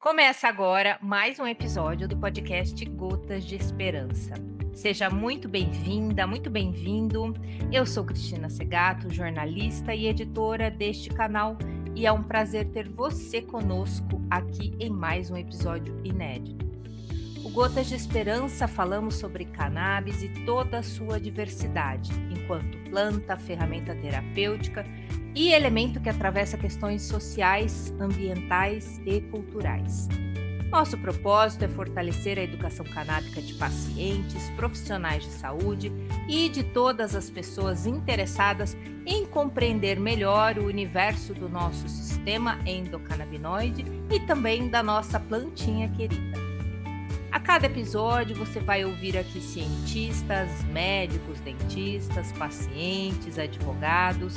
Começa agora mais um episódio do podcast Gotas de Esperança. Seja muito bem-vinda, muito bem-vindo. Eu sou Cristina Segato, jornalista e editora deste canal, e é um prazer ter você conosco aqui em mais um episódio inédito. O Gotas de Esperança falamos sobre cannabis e toda a sua diversidade, enquanto planta, ferramenta terapêutica e elemento que atravessa questões sociais, ambientais e culturais. Nosso propósito é fortalecer a educação canábica de pacientes, profissionais de saúde e de todas as pessoas interessadas em compreender melhor o universo do nosso sistema endocannabinoide e também da nossa plantinha querida. A cada episódio você vai ouvir aqui cientistas, médicos, dentistas, pacientes, advogados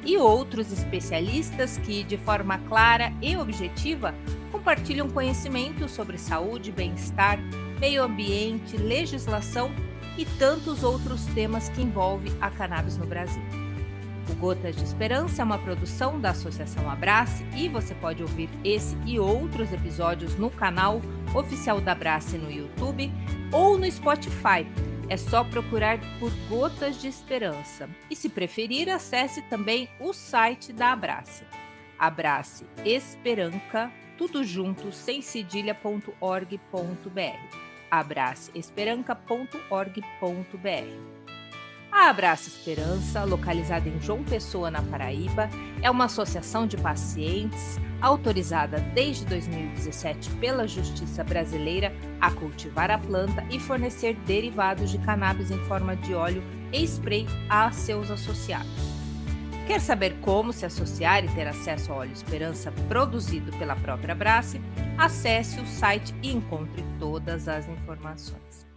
e outros especialistas que, de forma clara e objetiva, compartilham conhecimento sobre saúde, bem-estar, meio ambiente, legislação e tantos outros temas que envolvem a cannabis no Brasil. O Gotas de Esperança é uma produção da Associação Abrace e você pode ouvir esse e outros episódios no canal oficial da Abrace no YouTube ou no Spotify. É só procurar por Gotas de Esperança. E se preferir, acesse também o site da Abrace. Abrace Esperanca, tudo junto, sem cedilha.org.br. abraceesperanca.org.br. A Abraça Esperança, localizada em João Pessoa, na Paraíba, é uma associação de pacientes autorizada desde 2017 pela Justiça Brasileira a cultivar a planta e fornecer derivados de cannabis em forma de óleo e spray a seus associados. Quer saber como se associar e ter acesso ao óleo Esperança produzido pela própria Abrace? Acesse o site e encontre todas as informações.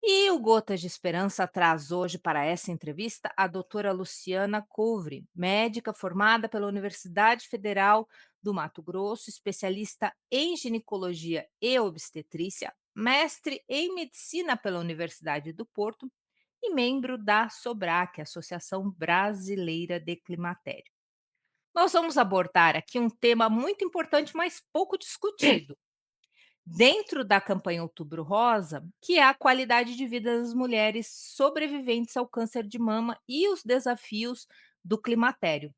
E o Gotas de Esperança traz hoje para essa entrevista a doutora Luciana Couvre, médica formada pela Universidade Federal do Mato Grosso, especialista em ginecologia e obstetrícia, mestre em medicina pela Universidade do Porto e membro da SOBRAC, Associação Brasileira de Climatério. Nós vamos abordar aqui um tema muito importante, mas pouco discutido dentro da campanha Outubro Rosa, que é a qualidade de vida das mulheres sobreviventes ao câncer de mama e os desafios do climatério,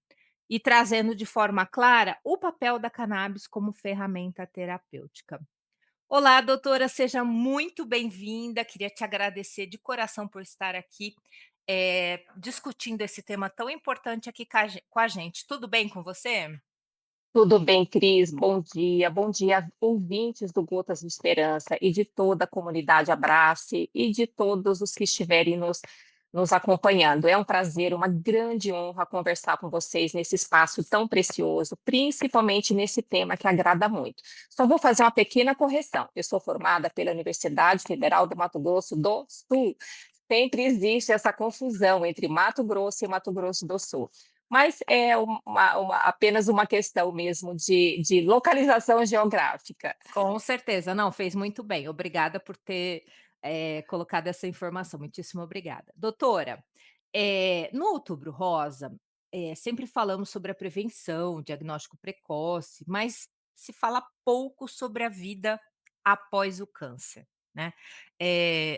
e trazendo de forma clara o papel da cannabis como ferramenta terapêutica. Olá, doutora, seja muito bem-vinda. Queria te agradecer de coração por estar aqui discutindo esse tema tão importante aqui com a gente. Tudo bem com você? Tudo bem, Cris? Bom dia, ouvintes do Gotas de Esperança e de toda a comunidade Abrace e de todos os que estiverem nos acompanhando. É um prazer, uma grande honra conversar com vocês nesse espaço tão precioso, principalmente nesse tema que agrada muito. Só vou fazer uma pequena correção. Eu sou formada pela Universidade Federal do Mato Grosso do Sul. Sempre existe essa confusão entre Mato Grosso e Mato Grosso do Sul. Mas é apenas uma questão mesmo de localização geográfica. Com certeza. Não, fez muito bem. Obrigada por ter, colocado essa informação. Muitíssimo obrigada. Doutora, no Outubro Rosa, sempre falamos sobre a prevenção, diagnóstico precoce, mas se fala pouco sobre a vida após o câncer, né.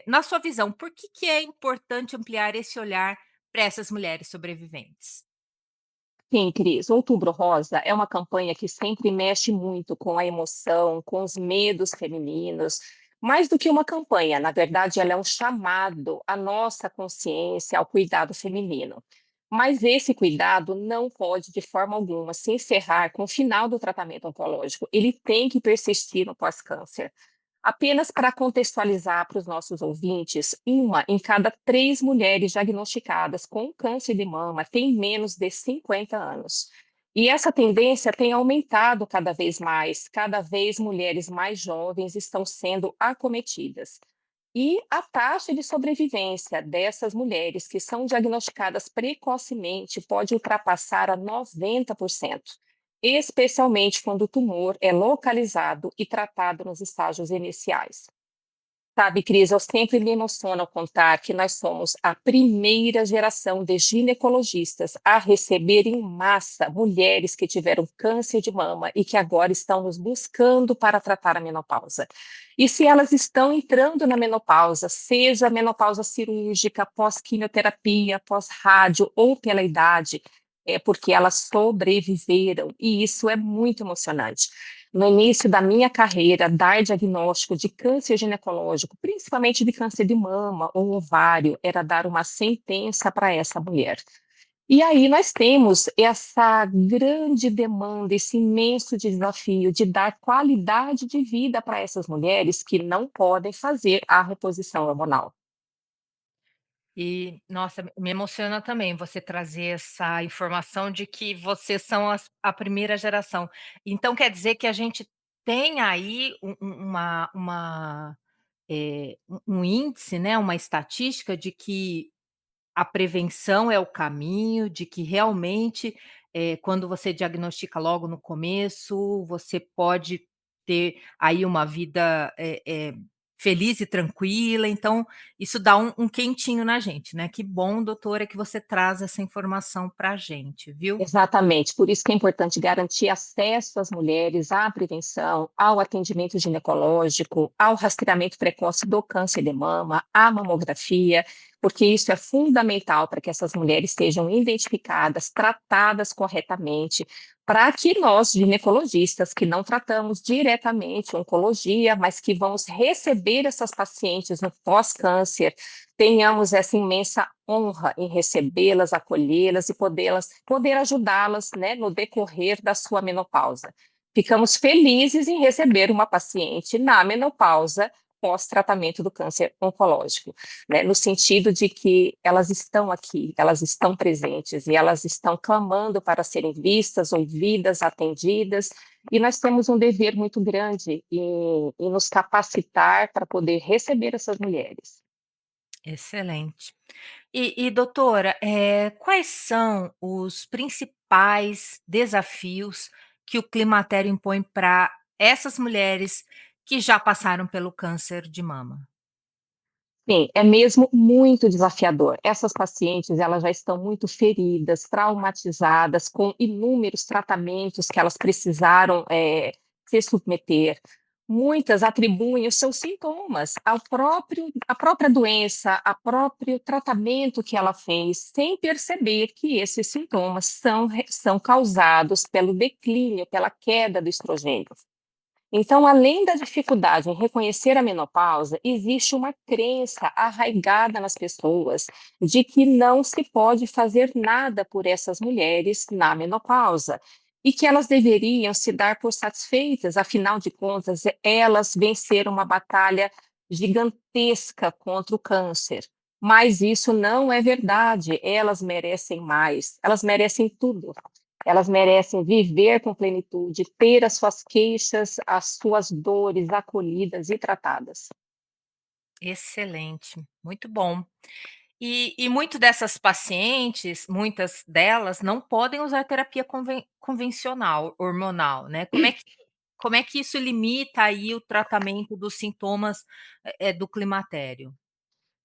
Na sua visão, por que é importante ampliar esse olhar para essas mulheres sobreviventes? Sim, Cris, Outubro Rosa é uma campanha que sempre mexe muito com a emoção, com os medos femininos. Mais do que uma campanha, na verdade, ela é um chamado à nossa consciência, ao cuidado feminino. Mas esse cuidado não pode, de forma alguma, se encerrar com o final do tratamento oncológico. Ele tem que persistir no pós-câncer. Apenas para contextualizar para os nossos ouvintes, uma em cada 3 mulheres diagnosticadas com câncer de mama tem menos de 50 anos. E essa tendência tem aumentado cada vez mais, cada vez mulheres mais jovens estão sendo acometidas. E a taxa de sobrevivência dessas mulheres que são diagnosticadas precocemente pode ultrapassar a 90%, especialmente quando o tumor é localizado e tratado nos estágios iniciais. Sabe, Cris, eu sempre me emociono ao contar que nós somos a primeira geração de ginecologistas a receber em massa mulheres que tiveram câncer de mama e que agora estão nos buscando para tratar a menopausa. E se elas estão entrando na menopausa, seja menopausa cirúrgica, pós-quimioterapia, pós-rádio ou pela idade, é porque elas sobreviveram, e isso é muito emocionante. No início da minha carreira, dar diagnóstico de câncer ginecológico, principalmente de câncer de mama ou ovário, era dar uma sentença para essa mulher. E aí nós temos essa grande demanda, esse imenso desafio de dar qualidade de vida para essas mulheres que não podem fazer a reposição hormonal. E, nossa, me emociona também você trazer essa informação de que vocês são a primeira geração. Então quer dizer que a gente tem aí um índice, né, uma estatística de que a prevenção é o caminho, de que realmente, quando você diagnostica logo no começo, você pode ter aí uma vida, feliz e tranquila, então isso dá um quentinho na gente, né. Que bom, doutora, que você traz essa informação pra gente, viu. Exatamente, por isso que é importante garantir acesso às mulheres à prevenção, ao atendimento ginecológico, ao rastreamento precoce do câncer de mama, à mamografia, porque isso é fundamental para que essas mulheres sejam identificadas, tratadas corretamente, para que nós, ginecologistas, que não tratamos diretamente oncologia, mas que vamos receber essas pacientes no pós-câncer, tenhamos essa imensa honra em recebê-las, acolhê-las e poder ajudá-las, né, no decorrer da sua menopausa. Ficamos felizes em receber uma paciente na menopausa pós-tratamento do câncer oncológico, né, no sentido de que elas estão aqui, elas estão presentes e elas estão clamando para serem vistas, ouvidas, atendidas, e nós temos um dever muito grande em nos capacitar para poder receber essas mulheres. Excelente. E doutora, quais são os principais desafios que o climatério impõe para essas mulheres que já passaram pelo câncer de mama? Sim, é mesmo muito desafiador. Essas pacientes, elas já estão muito feridas, traumatizadas, com inúmeros tratamentos que elas precisaram, se submeter. Muitas atribuem os seus sintomas ao próprio à própria doença, ao próprio tratamento que ela fez, sem perceber que esses sintomas são causados pelo declínio, pela queda do estrogênio. Então, além da dificuldade em reconhecer a menopausa, existe uma crença arraigada nas pessoas de que não se pode fazer nada por essas mulheres na menopausa e que elas deveriam se dar por satisfeitas, afinal de contas, elas venceram uma batalha gigantesca contra o câncer. Mas isso não é verdade, elas merecem mais, elas merecem tudo. Elas merecem viver com plenitude, ter as suas queixas, as suas dores acolhidas e tratadas. Excelente, muito bom. E muito dessas pacientes, muitas delas não podem usar terapia convencional, hormonal, né. Como é que isso limita aí o tratamento dos sintomas, do climatério?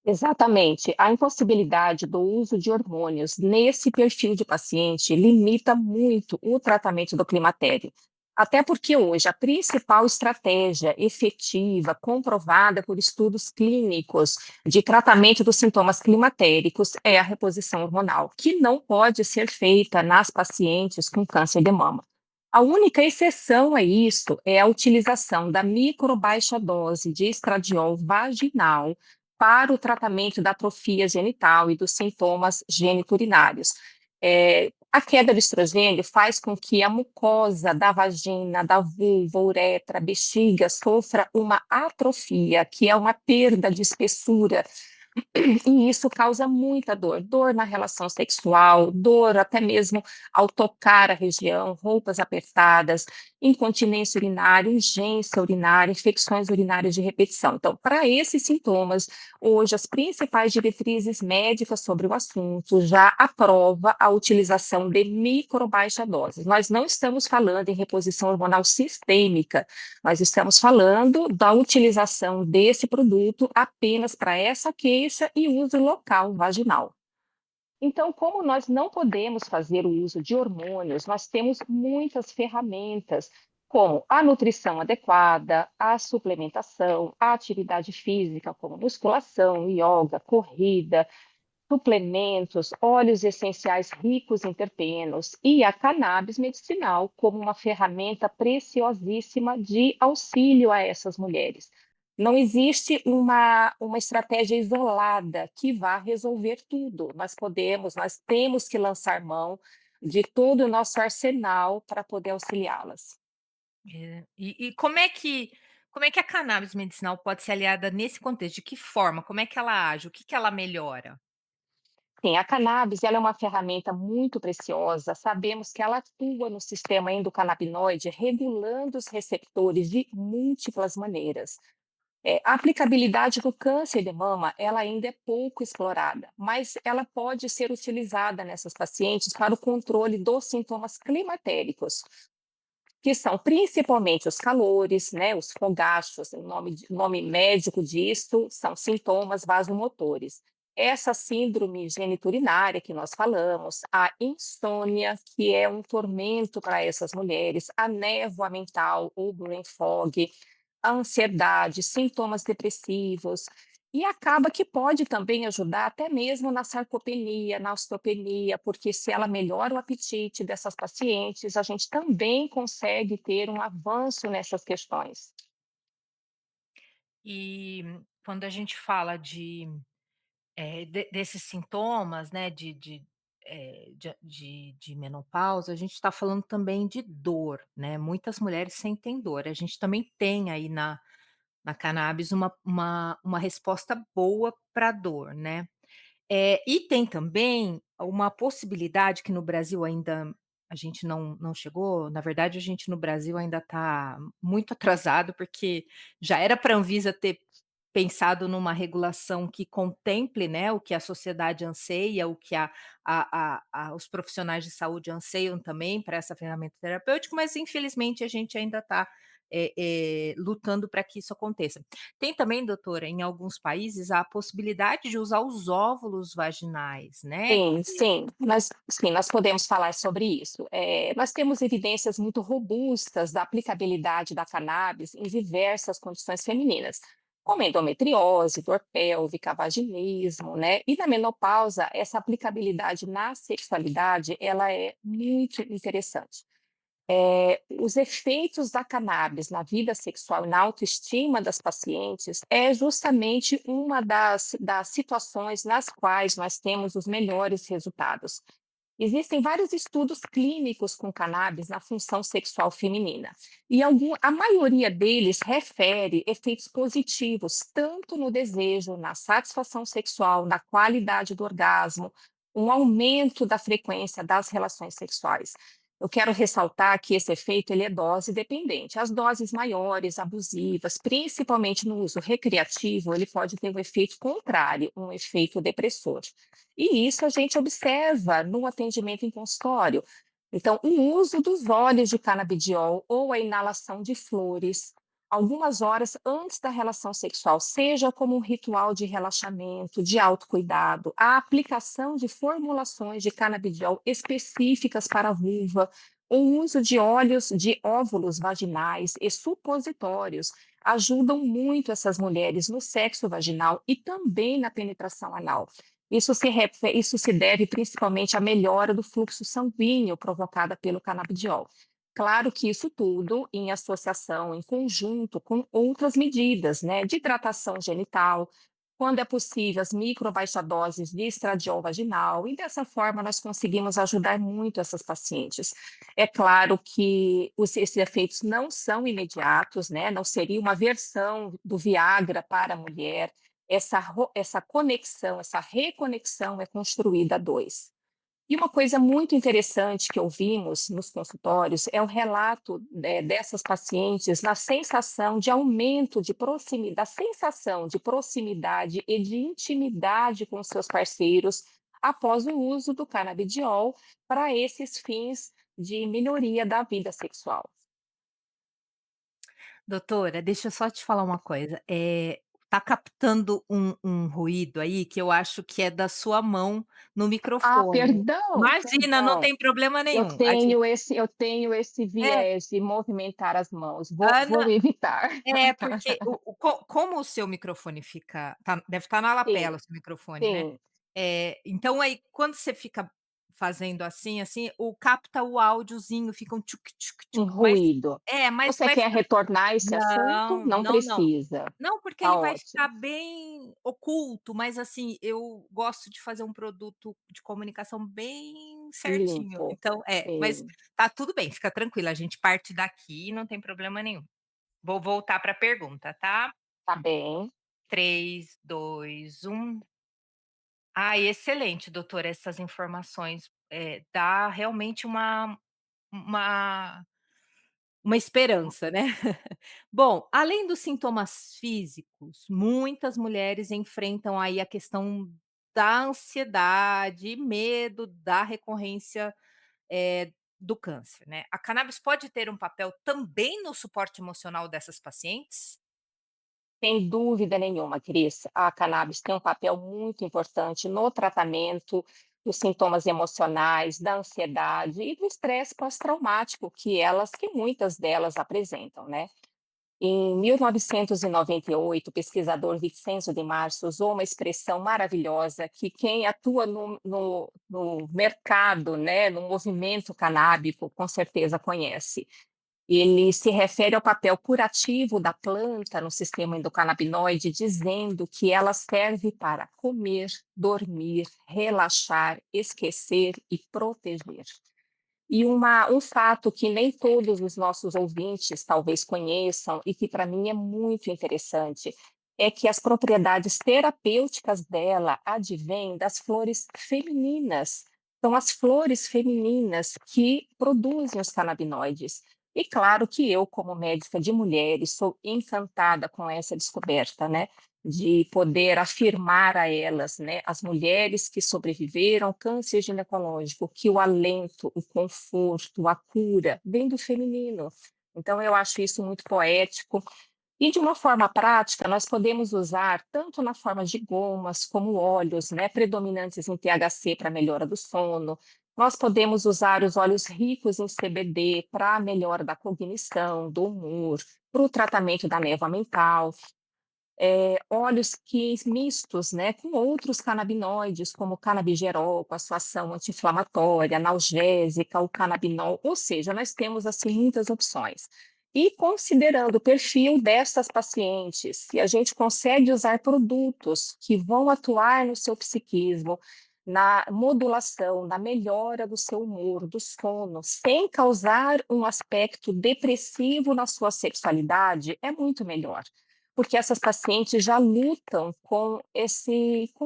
Exatamente. A impossibilidade do uso de hormônios nesse perfil de paciente limita muito o tratamento do climatério. Até porque hoje a principal estratégia efetiva, comprovada por estudos clínicos de tratamento dos sintomas climatéricos é a reposição hormonal, que não pode ser feita nas pacientes com câncer de mama. A única exceção a isso é a utilização da microbaixa dose de estradiol vaginal para o tratamento da atrofia genital e dos sintomas geniturinários. A queda do estrogênio faz com que a mucosa da vagina, da vulva, uretra, bexiga sofra uma atrofia, que é uma perda de espessura, E isso causa muita dor, dor na relação sexual, dor até mesmo ao tocar a região, roupas apertadas, incontinência urinária, urgência urinária, infecções urinárias de repetição. Então, para esses sintomas, hoje as principais diretrizes médicas sobre o assunto já aprova a utilização de microbaixa doses. Nós não estamos falando em reposição hormonal sistêmica, nós estamos falando da utilização desse produto apenas para essa queixa e uso local vaginal. Então, como nós não podemos fazer o uso de hormônios, nós temos muitas ferramentas, como a nutrição adequada, a suplementação, a atividade física, como musculação, yoga, corrida, suplementos, óleos essenciais ricos em terpenos e a cannabis medicinal como uma ferramenta preciosíssima de auxílio a essas mulheres. Não existe uma estratégia isolada que vá resolver tudo. Nós temos que lançar mão de todo o nosso arsenal para poder auxiliá-las. E como é que a cannabis medicinal pode ser aliada nesse contexto? De que forma? Como é que ela age? O que que ela melhora? Sim, a cannabis, ela é uma ferramenta muito preciosa. Sabemos que ela atua no sistema endocannabinoide, regulando os receptores de múltiplas maneiras. A aplicabilidade do câncer de mama, ela ainda é pouco explorada, mas ela pode ser utilizada nessas pacientes para o controle dos sintomas climatéricos, que são principalmente os calores, né, os fogachos, o nome médico disso são sintomas vasomotores. Essa síndrome geniturinária que nós falamos, a insônia, que é um tormento para essas mulheres, a névoa mental ou brain fog, a ansiedade, sintomas depressivos, e acaba que pode também ajudar até mesmo na sarcopenia, na osteopenia, porque se ela melhora o apetite dessas pacientes, a gente também consegue ter um avanço nessas questões. E quando a gente fala desses sintomas, né, de menopausa, a gente está falando também de dor, né? Muitas mulheres sentem dor. A gente também tem aí na cannabis uma resposta boa para dor, né? E tem também uma possibilidade que no Brasil ainda a gente não chegou, na verdade a gente no Brasil ainda está muito atrasado, porque já era para a Anvisa ter pensado numa regulação que contemple, né, o que a sociedade anseia, o que os profissionais de saúde anseiam também para essa ferramenta terapêutica, mas infelizmente a gente ainda está lutando para que isso aconteça. Tem também, doutora, em alguns países, a possibilidade de usar os óvulos vaginais, né. Sim, nós podemos falar sobre isso. Nós temos evidências muito robustas da aplicabilidade da cannabis em diversas condições femininas, como endometriose, dor pélvica, vaginismo, né? E na menopausa, essa aplicabilidade na sexualidade, ela é muito interessante. Os efeitos da cannabis na vida sexual e na autoestima das pacientes é justamente uma das situações nas quais nós temos os melhores resultados. Existem vários estudos clínicos com cannabis na função sexual feminina, e a maioria deles refere efeitos positivos, tanto no desejo, na satisfação sexual, na qualidade do orgasmo, um aumento da frequência das relações sexuais. Eu quero ressaltar que esse efeito ele é dose dependente. As doses maiores, abusivas, principalmente no uso recreativo, ele pode ter um efeito contrário, um efeito depressor. E isso a gente observa no atendimento em consultório. Então, o uso dos óleos de canabidiol ou a inalação de flores, algumas horas antes da relação sexual, seja como um ritual de relaxamento, de autocuidado, a aplicação de formulações de canabidiol específicas para a vulva, o uso de óleos de óvulos vaginais e supositórios ajudam muito essas mulheres no sexo vaginal e também na penetração anal. Isso se deve principalmente à melhora do fluxo sanguíneo provocada pelo canabidiol. Claro que isso tudo em associação, em conjunto com outras medidas, né, de hidratação genital, quando é possível, as microbaixadoses de estradiol vaginal, e dessa forma nós conseguimos ajudar muito essas pacientes. É claro que esses efeitos não são imediatos, né, não seria uma versão do Viagra para a mulher, essa conexão, essa reconexão é construída a 2. E uma coisa muito interessante que ouvimos nos consultórios é o relato, dessas pacientes na sensação de aumento de proximidade, da sensação de proximidade e de intimidade com seus parceiros após o uso do canabidiol para esses fins de melhoria da vida sexual. Doutora, deixa eu só te falar uma coisa, tá captando um ruído aí que eu acho que é da sua mão no Ah, microfone. perdão, Imagina, não perdão. tem problema Eu nenhum. A gen tenho esse eu tenho esse é, viés de movimentar as mãos. Vou Ana vou evitar. porque como o seu microfone fica deve estar na Sim, lapela o seu microfone, né. sim, Então aí quando você fica fazendo assim, o capta o áudiozinho, fica um tchuc, tchuc, um tchuc, mas ruído. mas Você vai quer ficar retornar esse assunto? não, Não não, não. precisa. Não, porque ele Tá vai ótimo. ficar bem oculto, mas assim, eu gosto de fazer um produto de comunicação bem certinho. Limpo. Então mas Sim, tá tudo bem, fica tranquila, a gente parte daqui, não tem problema nenhum. Vou voltar para a pergunta, tá? tá bem. 3, 2, 1. Ai, excelente, doutora, essas informações. Dá realmente uma uma esperança, né. Bom, além dos sintomas físicos, muitas mulheres enfrentam aí a questão da ansiedade e medo da recorrência, do câncer, né. A cannabis pode ter um papel também no suporte emocional dessas pacientes? Sem dúvida nenhuma, Cris, a cannabis tem um papel muito importante no tratamento dos sintomas emocionais, da ansiedade e do estresse pós-traumático que muitas delas apresentam, né. Em 1998, o pesquisador Vincenzo de Março usou uma expressão maravilhosa que quem atua no mercado, né, no movimento canábico, com certeza conhece. Ele se refere ao papel curativo da planta no sistema endocannabinoide, dizendo que ela serve para comer, dormir, relaxar, esquecer e proteger. E um fato que nem todos os nossos ouvintes talvez conheçam e que para mim é muito interessante, é que as propriedades terapêuticas dela advêm das flores femininas. São as flores femininas que produzem os canabinoides. E claro que eu, como médica de mulheres, sou encantada com essa descoberta, né? De poder afirmar a elas, né, as mulheres que sobreviveram ao câncer ginecológico, que o alento, o conforto, a cura vem do feminino. Então, eu acho isso muito poético. E de uma forma prática, nós podemos usar tanto na forma de gomas como óleos, né, predominantes em THC para melhora do sono. Nós podemos usar os óleos ricos em CBD para a melhora da cognição, do humor, para o tratamento da névoa mental. Óleos mistos, né, com outros canabinoides, como o canabigerol, com a sua ação anti-inflamatória, analgésica, o canabinol, ou seja, nós temos, assim, muitas opções. E considerando o perfil dessas pacientes, se a gente consegue usar produtos que vão atuar no seu psiquismo, na modulação, na melhora do seu humor, do sono, sem causar um aspecto depressivo na sua sexualidade, é muito melhor porque essas pacientes já lutam com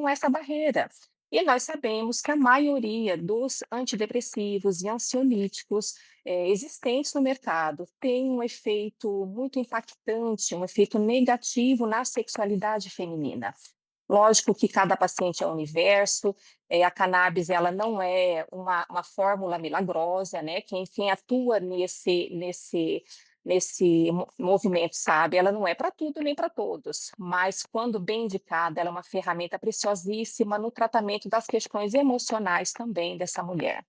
essa barreira. E nós sabemos que a maioria dos antidepressivos e ansiolíticos existentes no mercado tem um efeito muito impactante, um efeito negativo na sexualidade feminina. Lógico que cada paciente é um universo, a cannabis ela não é uma fórmula milagrosa, né? Quem atua nesse movimento sabe, ela não é para tudo nem para todos, mas quando bem indicada, ela é uma ferramenta preciosíssima no tratamento das questões emocionais também dessa mulher.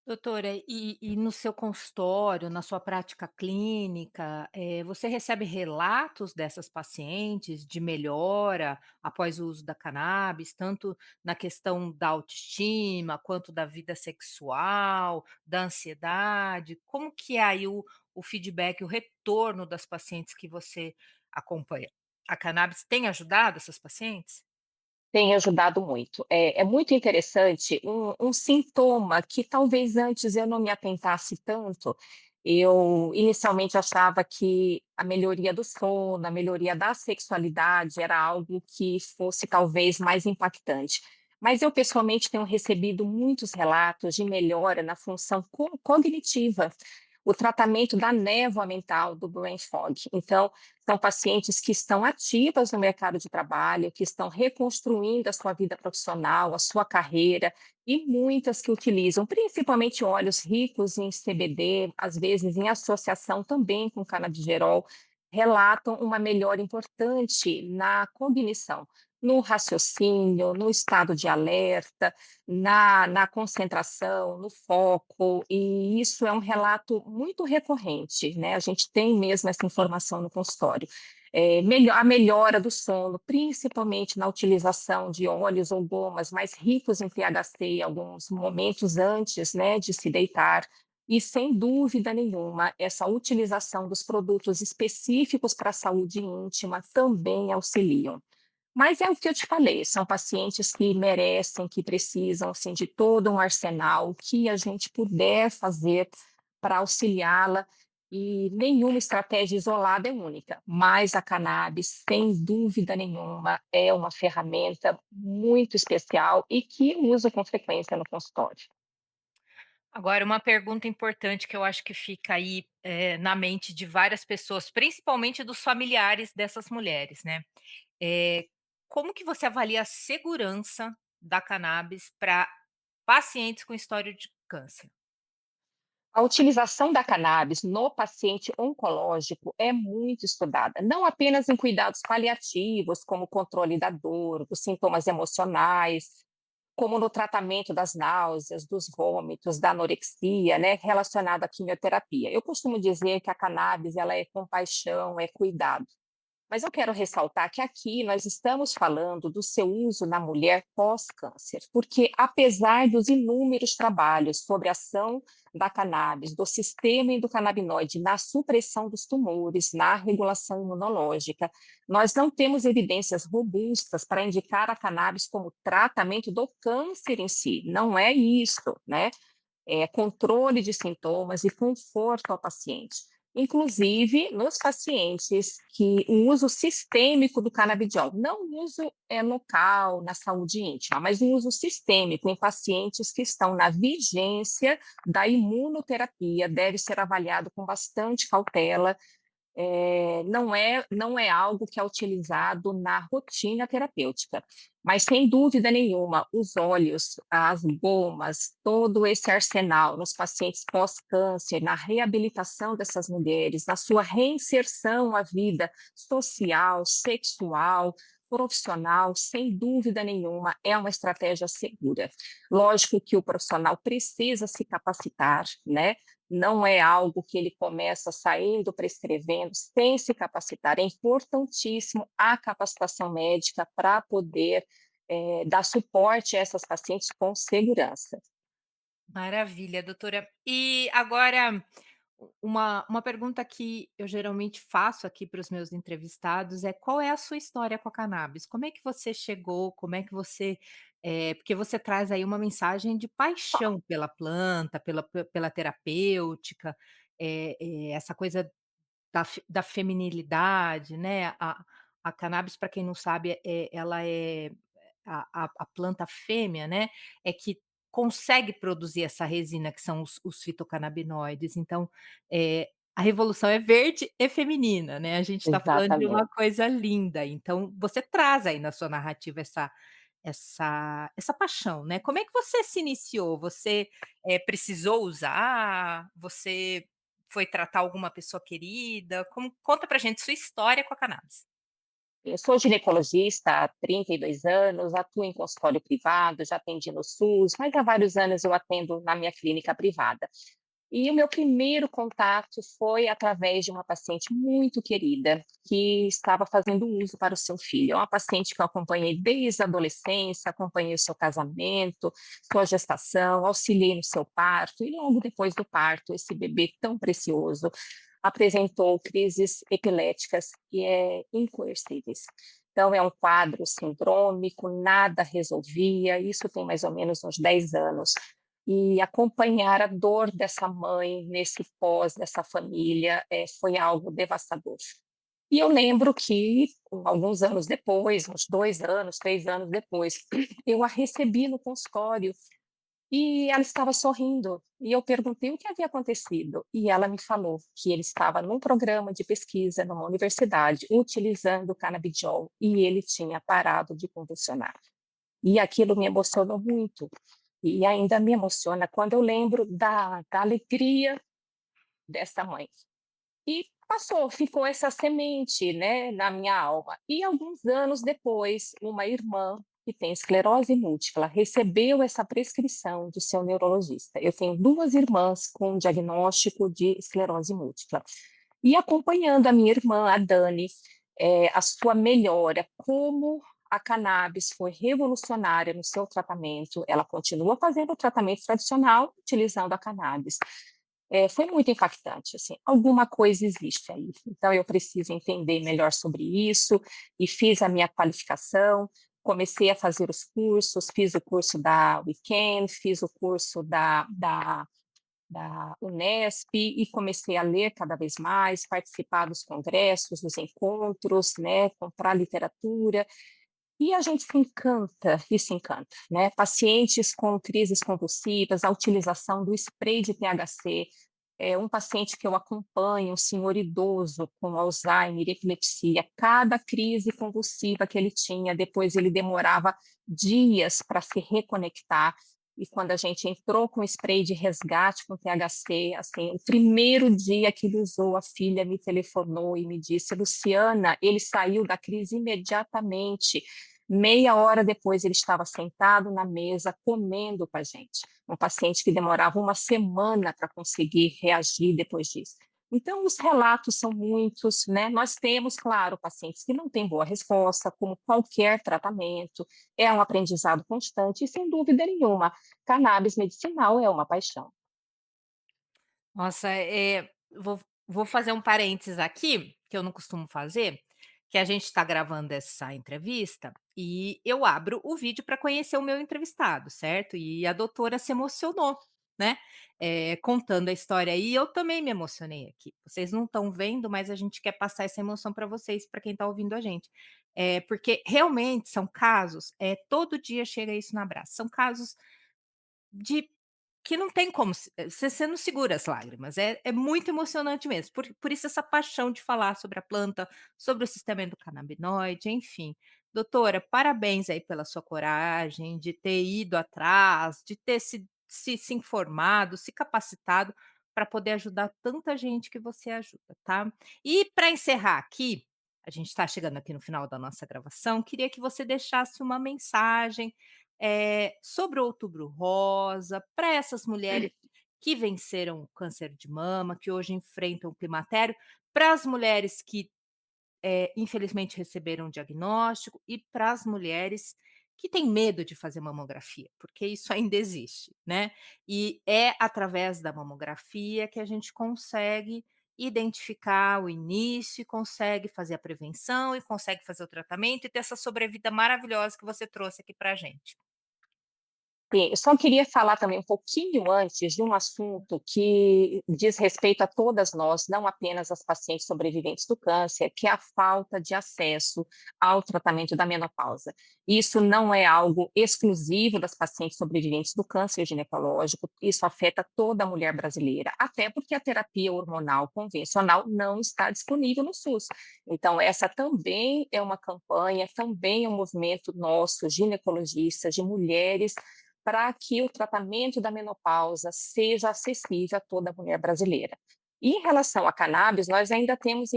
Doutora, e no seu consultório, na sua prática clínica, você recebe relatos dessas pacientes de melhora após o uso da cannabis, tanto na questão da autoestima, quanto da vida sexual, da ansiedade? Como que é aí o feedback, o retorno das pacientes que você acompanha? A cannabis tem ajudado essas pacientes? Tem ajudado muito. É muito interessante um sintoma que talvez antes eu não me atentasse tanto, Eu inicialmente achava que a melhoria do sono, a melhoria da sexualidade era algo que fosse talvez mais impactante. Mas eu pessoalmente tenho recebido muitos relatos de melhora na função cognitiva, o tratamento da névoa mental, do brain fog. Então, são pacientes que estão ativas no mercado de trabalho, que estão reconstruindo a sua vida profissional, a sua carreira, e muitas que utilizam principalmente óleos ricos em CBD, às vezes em associação também com canabigerol, relatam uma melhora importante na cognição, no raciocínio, no estado de alerta, na concentração, no foco, e isso é um relato muito recorrente, né? A gente tem mesmo essa informação no consultório. A melhora do sono, principalmente na utilização de óleos ou gomas mais ricos em THC, alguns momentos antes, né, de se deitar, e sem dúvida nenhuma, essa utilização dos produtos específicos para a saúde íntima também auxiliam. Mas é o que eu te falei, são pacientes que merecem, que precisam, assim, de todo um arsenal, o que a gente puder fazer para auxiliá-la, e nenhuma estratégia isolada é única, mas a cannabis, sem dúvida nenhuma, é uma ferramenta muito especial e que eu uso com frequência no consultório. Agora, uma pergunta importante que eu acho que fica aí, na mente de várias pessoas, principalmente dos familiares dessas mulheres, né. Eh, Como que você avalia a segurança da cannabis para pacientes com história de câncer? A utilização da cannabis no paciente oncológico é muito estudada, não apenas em cuidados paliativos, como o controle da dor, dos sintomas emocionais, como no tratamento das náuseas, dos vômitos, da anorexia, né, relacionada à quimioterapia. Eu costumo dizer que a cannabis ela é compaixão, é cuidado. Mas eu quero ressaltar que aqui nós estamos falando do seu uso na mulher pós-câncer, porque apesar dos inúmeros trabalhos sobre a ação da cannabis, do sistema endocannabinoide na supressão dos tumores, na regulação imunológica, nós não temos evidências robustas para indicar a cannabis como tratamento do câncer em si. Não é isso, né? Controle de sintomas e conforto ao paciente. Inclusive nos pacientes que o uso sistêmico do canabidiol, não o uso local na saúde íntima, mas o uso sistêmico em pacientes que estão na vigência da imunoterapia, deve ser avaliado com bastante cautela, não é algo que é utilizado na rotina terapêutica, mas sem dúvida nenhuma, os óleos, as gomas, todo esse arsenal nos pacientes pós-câncer, na reabilitação dessas mulheres, na sua reinserção à vida social, sexual, profissional, sem dúvida nenhuma, é uma estratégia segura. Lógico que o profissional precisa se capacitar, né? Não é algo que ele começa saindo prescrevendo sem se capacitar. É importantíssimo a capacitação médica para poder dar suporte a essas pacientes com segurança. Maravilha, doutora. E agora, uma pergunta que eu geralmente faço aqui para os meus entrevistados é: qual é a sua história com a cannabis? Como é que você chegou? Como é que você porque você traz aí uma mensagem de paixão pela planta, pela terapêutica, essa coisa da feminilidade, né, a cannabis, para quem não sabe, ela é a planta fêmea, né, é que consegue produzir essa resina que são os fitocannabinoides, então, a revolução é verde e feminina, né, a gente está falando de uma Exatamente. coisa linda, então você traz aí na sua narrativa essa paixão, né. Como é que você se iniciou? Você, precisou usar? Você foi tratar alguma pessoa querida? Como conta pra gente sua história com a cannabis. Eu sou ginecologista há 32 anos, atuo em consultório privado, já atendi no SUS, mas há vários anos eu atendo na minha clínica privada. E o meu primeiro contato foi através de uma paciente muito querida, que estava fazendo uso para o seu filho. É uma paciente que eu acompanhei desde a adolescência, acompanhei o seu casamento, sua gestação, auxiliei no seu parto, e logo depois do parto, esse bebê tão precioso apresentou crises epiléticas e incoercíveis. Então, é um quadro sindrômico, nada resolvia, isso tem mais ou menos uns 10 anos. e acompanhar a dor dessa mãe nesse pós dessa família, foi algo devastador. E eu lembro que, alguns anos depois, uns 2 anos, 3 anos depois, eu a recebi no consultório e ela estava sorrindo, e eu perguntei o que havia acontecido, e ela me falou que ele estava num programa de pesquisa numa universidade, utilizando o canabidiol, e ele tinha parado de convulsionar. E aquilo me emocionou muito, e ainda me emociona quando eu lembro da alegria dessa mãe. E passou, ficou essa semente, né, na minha alma. E alguns anos depois, uma irmã que tem esclerose múltipla recebeu essa prescrição do seu neurologista. Eu tenho 2 irmãs com diagnóstico de esclerose múltipla. E acompanhando a minha irmã, a Dani, a sua melhora, como a cannabis foi revolucionária no seu tratamento, ela continua fazendo o tratamento tradicional utilizando a cannabis. Foi muito impactante, assim, alguma coisa existe aí, então eu preciso entender melhor sobre isso, e fiz a minha qualificação, comecei a fazer os cursos, fiz o curso da Weekend, fiz o curso da Unesp e comecei a ler cada vez mais, participar dos congressos, dos encontros, né, comprar literatura, e a gente se encanta e se encanta, né? Pacientes com crises convulsivas, a utilização do spray de THC, um paciente que eu acompanho, um senhor idoso com Alzheimer, epilepsia, cada crise convulsiva que ele tinha, depois ele demorava dias para se reconectar. E quando a gente entrou com o spray de resgate com THC, assim, o primeiro dia que ele usou, a filha me telefonou e me disse: Luciana, ele saiu da crise imediatamente. Meia hora depois, ele estava sentado na mesa comendo com a gente. Um paciente que demorava uma semana para conseguir reagir depois disso. Então, os relatos são muitos, né? Nós temos, claro, pacientes que não têm boa resposta, como qualquer tratamento, é um aprendizado constante e, sem dúvida nenhuma, cannabis medicinal é uma paixão. Nossa, vou fazer um parênteses aqui, que eu não costumo fazer, que a gente está gravando essa entrevista e eu abro o vídeo para conhecer o meu entrevistado, certo? E a doutora se emocionou, né, contando a história e eu também me emocionei aqui. Vocês não estão vendo, mas a gente quer passar essa emoção para vocês, para quem está ouvindo a gente. Porque realmente são casos, todo dia chega isso na Brás, são casos de que não tem como você não segura as lágrimas, é muito emocionante mesmo, por isso essa paixão de falar sobre a planta, sobre o sistema endocannabinoide, enfim. Doutora, parabéns aí pela sua coragem de ter ido atrás, de ter se informado, se capacitado para poder ajudar tanta gente que você ajuda, tá. E para encerrar aqui, a gente está chegando aqui no final da nossa gravação, queria que você deixasse uma mensagem sobre o Outubro Rosa, para essas mulheres que venceram o câncer de mama, que hoje enfrentam o climatério, para as mulheres que, infelizmente receberam um diagnóstico e para as mulheres que têm medo de fazer mamografia, porque isso ainda existe, né. E é através da mamografia que a gente consegue identificar o início, e consegue fazer a prevenção e consegue fazer o tratamento e ter essa sobrevida maravilhosa que você trouxe aqui para a gente. Sim, eu só queria falar também um pouquinho antes de um assunto que diz respeito a todas nós, não apenas as pacientes sobreviventes do câncer, que é a falta de acesso ao tratamento da menopausa. Isso não é algo exclusivo das pacientes sobreviventes do câncer ginecológico, isso afeta toda a mulher brasileira, até porque a terapia hormonal convencional não está disponível no SUS. Então, essa também é uma campanha, também é um movimento nosso, ginecologistas, de mulheres para que o tratamento da menopausa seja acessível a toda mulher brasileira. E em relação à cannabis, nós ainda temos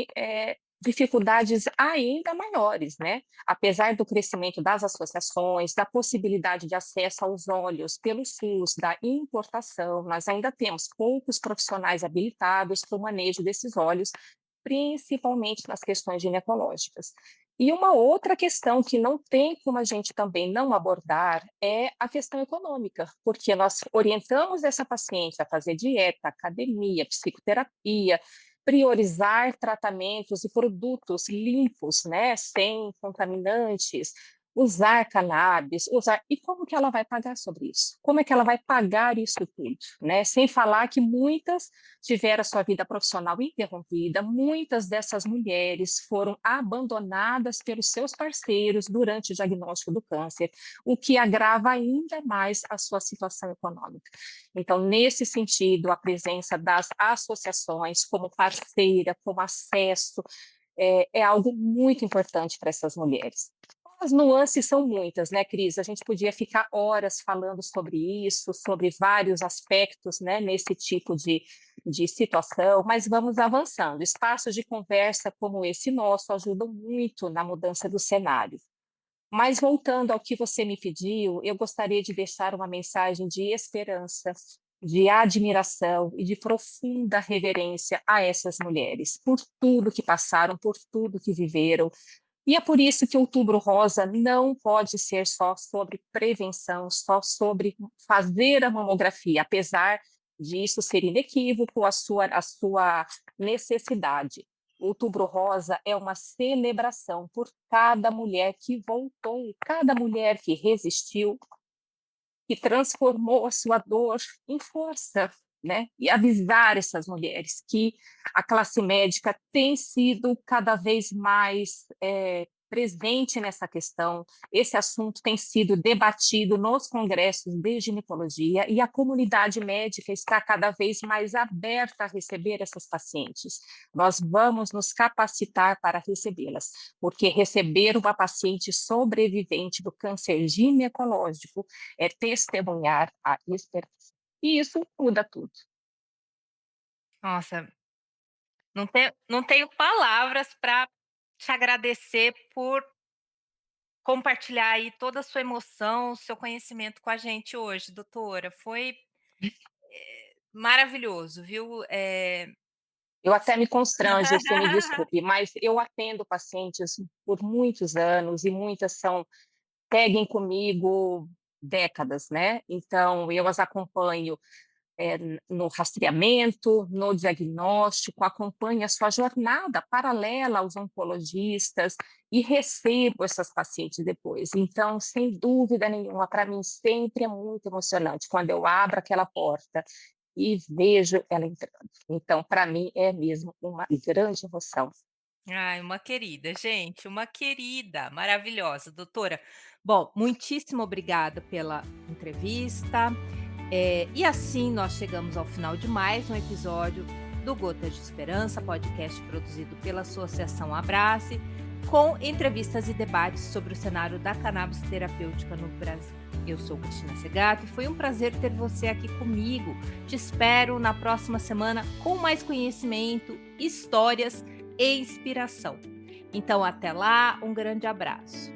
dificuldades ainda maiores, né? Apesar do crescimento das associações, da possibilidade de acesso aos óleos pelo SUS, da importação, nós ainda temos poucos profissionais habilitados para o manejo desses óleos, principalmente nas questões ginecológicas. E uma outra questão que não tem como a gente também não abordar é a questão econômica, porque nós orientamos essa paciente a fazer dieta, academia, psicoterapia, priorizar tratamentos e produtos limpos, né, sem contaminantes, usar cannabis, usar e como que ela vai pagar sobre isso? Como é que ela vai pagar isso tudo, né? Sem falar que muitas tiveram a sua vida profissional interrompida, muitas dessas mulheres foram abandonadas pelos seus parceiros durante o diagnóstico do câncer, o que agrava ainda mais a sua situação econômica. Então, nesse sentido, a presença das associações como parceira, como acesso, é algo muito importante para essas mulheres. As nuances são muitas, né, Cris? A gente podia ficar horas falando sobre isso, sobre vários aspectos, né, nesse tipo de situação, mas vamos avançando. Espaços de conversa como esse nosso ajudam muito na mudança do cenário. Mas voltando ao que você me pediu, eu gostaria de deixar uma mensagem de esperança, de admiração e de profunda reverência a essas mulheres, por tudo que passaram, por tudo que viveram. E é por isso que Outubro Rosa não pode ser só sobre prevenção, só sobre fazer a mamografia, apesar disso ser inequívoco a sua necessidade. Outubro Rosa é uma celebração por cada mulher que voltou, cada mulher que resistiu, que transformou a sua dor em força, né? E avisar essas mulheres que a classe médica tem sido cada vez mais presente nessa questão. Esse assunto tem sido debatido nos congressos de ginecologia e a comunidade médica está cada vez mais aberta a receber essas pacientes. Nós vamos nos capacitar para recebê-las, porque receber uma paciente sobrevivente do câncer ginecológico é testemunhar a esperança. E isso muda tudo. Nossa, não tenho palavras para te agradecer por compartilhar aí toda a sua emoção, o seu conhecimento com a gente hoje, doutora. Foi, maravilhoso, viu. Eu até me constranjo, você me desculpe, mas eu atendo pacientes por muitos anos e muitas seguem comigo décadas, né? Então, eu as acompanho no rastreamento, no diagnóstico, acompanho a sua jornada paralela aos oncologistas e recebo essas pacientes depois. Então, sem dúvida nenhuma, para mim sempre é muito emocionante quando eu abro aquela porta e vejo ela entrando. Então, para mim é mesmo uma grande emoção. Ai, uma querida, gente, uma querida, maravilhosa, doutora. Bom, muitíssimo obrigada pela entrevista. E assim nós chegamos ao final de mais um episódio do Gotas de Esperança, podcast produzido pela Associação Abrace, com entrevistas e debates sobre o cenário da cannabis terapêutica no Brasil. Eu sou Cristina Segato e foi um prazer ter você aqui comigo. Te espero na próxima semana com mais conhecimento, histórias e inspiração. Então, até lá, um grande abraço.